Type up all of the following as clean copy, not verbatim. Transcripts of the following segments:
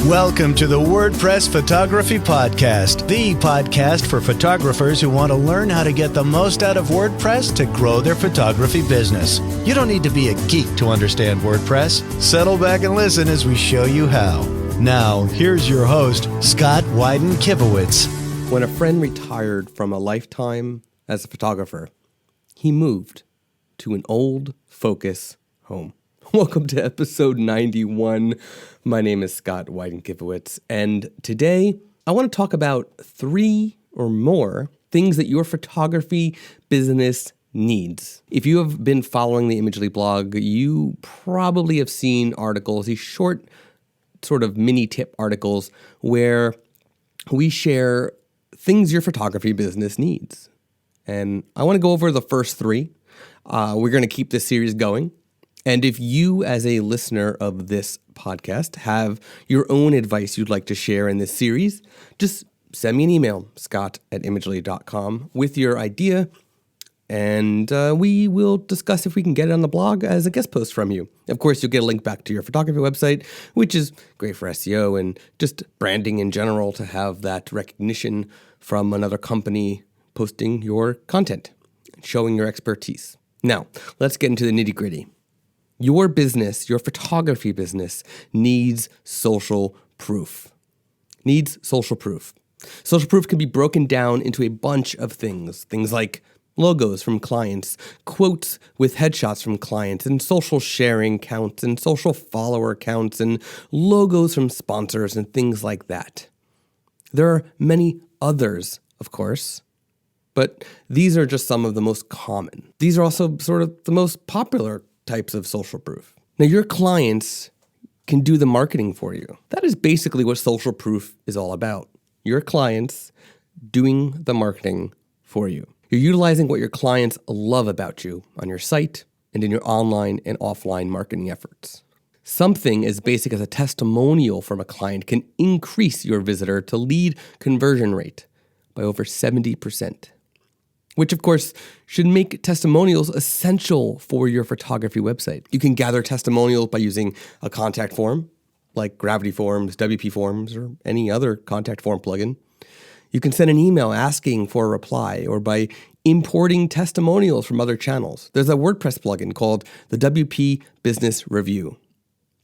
Welcome to the WordPress Photography Podcast, the podcast for photographers who want to learn how to get the most out of WordPress to grow their photography business. You don't need to be a geek to understand WordPress. Settle back and listen as we show you how. Now, here's your host, Scott Wyden-Kivowitz. When a friend retired from a lifetime as a photographer, he moved to an old Focus home. Welcome to episode 91. My name is Scott Wyden-Kivowitz, and today I want to talk about 3 or more things that your photography business needs. If you have been following the Imagely blog, you probably have seen articles, these short sort of mini tip articles where we share things your photography business needs. And I want to go over the first 3. We're going to keep this series going. And if you, as a listener of this podcast, have your own advice you'd like to share in this series, just send me an email, scott@imagely.com, with your idea, and we will discuss if we can get it on the blog as a guest post from you. Of course, you'll get a link back to your photography website, which is great for SEO and just branding in general to have that recognition from another company posting your content, showing your expertise. Now, let's get into the nitty-gritty. Your business, your photography business, needs social proof. Social proof can be broken down into a bunch of things. Things like logos from clients, quotes with headshots from clients, and social sharing counts, and social follower counts, and logos from sponsors, and things like that. There are many others, of course, but these are just some of the most common. These are also sort of the most popular types of social proof. Now, your clients can do the marketing for you. That is basically what social proof is all about. Your clients doing the marketing for you. You're utilizing what your clients love about you on your site and in your online and offline marketing efforts. Something as basic as a testimonial from a client can increase your visitor to lead conversion rate by over 70%. Which, of course, should make testimonials essential for your photography website. You can gather testimonials by using a contact form, like Gravity Forms, WP Forms, or any other contact form plugin. You can send an email asking for a reply, or by importing testimonials from other channels. There's a WordPress plugin called the WP Business Review.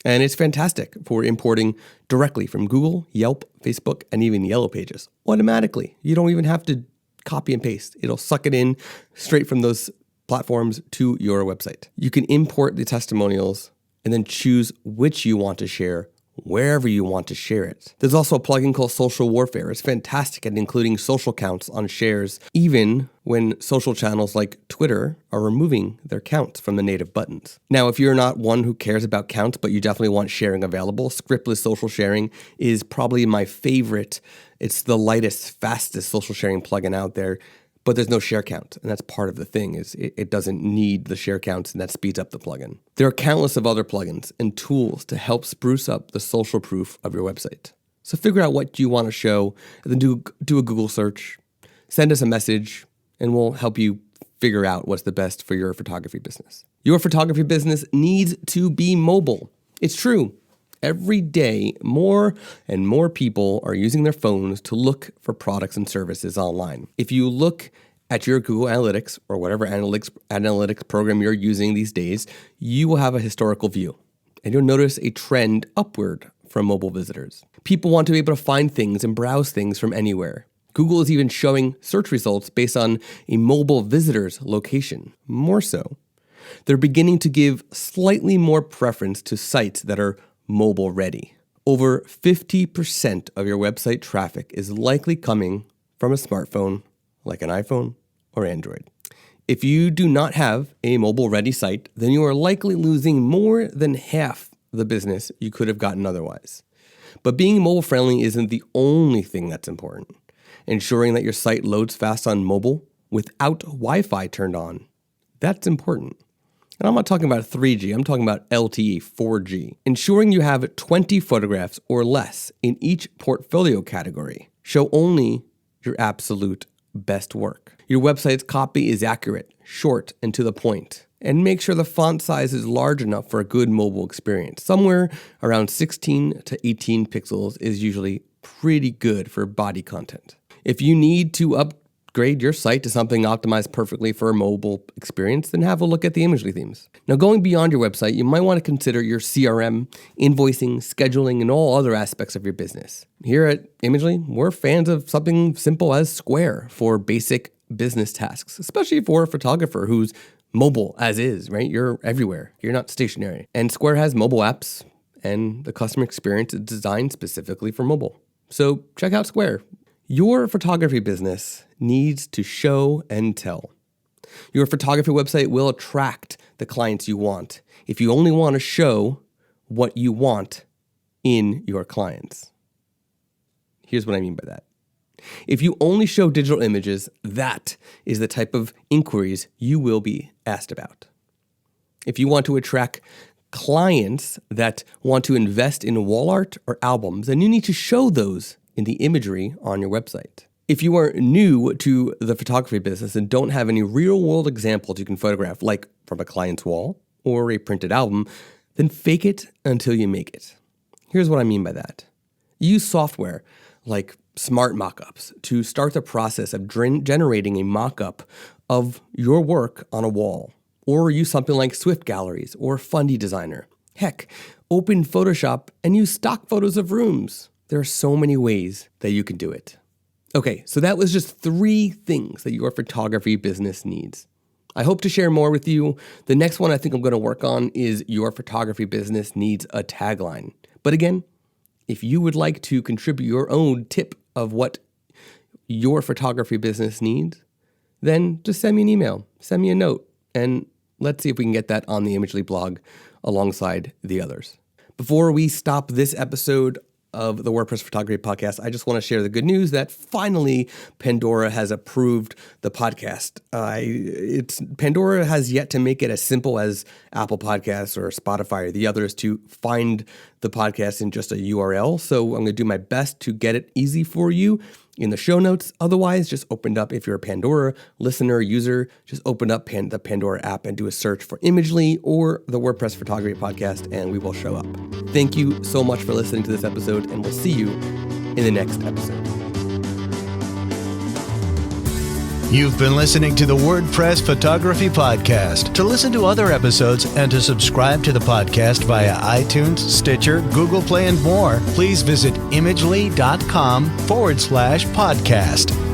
And it's fantastic for importing directly from Google, Yelp, Facebook, and even Yellow Pages automatically. You don't even have to copy and paste. It'll suck it in straight from those platforms to your website. You can import the testimonials and then choose which you want to share wherever you want to share it. There's also a plugin called Social Warfare. It's fantastic at including social counts on shares, even when social channels like Twitter are removing their counts from the native buttons. Now, if you're not one who cares about counts, but you definitely want sharing available, scriptless social sharing is probably my favorite. It's the lightest, fastest social sharing plugin out there, but there's no share count. And that's part of the thing is it doesn't need the share counts, and that speeds up the plugin. There are countless of other plugins and tools to help spruce up the social proof of your website. So figure out what you want to show, and then do a Google search, send us a message, and we'll help you figure out what's the best for your photography business. Your photography business needs to be mobile. It's true. Every day, more and more people are using their phones to look for products and services online. If you look at your Google Analytics or whatever analytics program you're using these days, you will have a historical view, and you'll notice a trend upward from mobile visitors. People want to be able to find things and browse things from anywhere. Google is even showing search results based on a mobile visitor's location. More so, they're beginning to give slightly more preference to sites that are mobile ready. Over 50% of your website traffic is likely coming from a smartphone like an iPhone or Android. If you do not have a mobile ready site, then you are likely losing more than half the business you could have gotten otherwise. But being mobile friendly isn't the only thing that's important. Ensuring that your site loads fast on mobile without Wi-Fi turned on, that's important. And I'm not talking about 3G, I'm talking about LTE, 4G. Ensuring you have 20 photographs or less in each portfolio category. Show only your absolute best work. Your website's copy is accurate, short, and to the point. And make sure the font size is large enough for a good mobile experience. Somewhere around 16 to 18 pixels is usually pretty good for body content. If you need to upgrade your site to something optimized perfectly for a mobile experience, then have a look at the Imagely themes. Now, going beyond your website, you might want to consider your CRM, invoicing, scheduling, and all other aspects of your business. Here at Imagely, we're fans of something simple as Square for basic business tasks, especially for a photographer who's mobile as is, right? You're everywhere. You're not stationary. And Square has mobile apps, and the customer experience is designed specifically for mobile. So check out Square. Your photography business needs to show and tell. Your photography website will attract the clients you want if you only want to show what you want in your clients. Here's what I mean by that. If you only show digital images, that is the type of inquiries you will be asked about. If you want to attract clients that want to invest in wall art or albums, then you need to show those in the imagery on your website. If you are new to the photography business and don't have any real-world examples you can photograph, like from a client's wall or a printed album, then fake it until you make it. Here's what I mean by that. Use software like Smart Mockups to start the process of generating a mockup of your work on a wall. Or use something like Swift Galleries or Fundy Designer. Heck, open Photoshop and use stock photos of rooms. There are so many ways that you can do it. Okay, so that was just 3 things that your photography business needs. I hope to share more with you. The next one I think I'm going to work on is your photography business needs a tagline. But again, if you would like to contribute your own tip of what your photography business needs, then just send me an email, send me a note, and let's see if we can get that on the Imagely blog alongside the others. Before we stop this episode of the WordPress Photography Podcast, I just want to share the good news that finally Pandora has approved the podcast. Pandora has yet to make it as simple as Apple Podcasts or Spotify or the others to find the podcast in just a URL. So I'm going to do my best to get it easy for you in the show notes. Otherwise, just open up, if you're a Pandora listener, user, just open up the Pandora app and do a search for Imagely or the WordPress Photography Podcast, and we will show up. Thank you so much for listening to this episode, and we'll see you in the next episode. You've been listening to the WordPress Photography Podcast. To listen to other episodes and to subscribe to the podcast via iTunes, Stitcher, Google Play, and more, please visit imagely.com/podcast.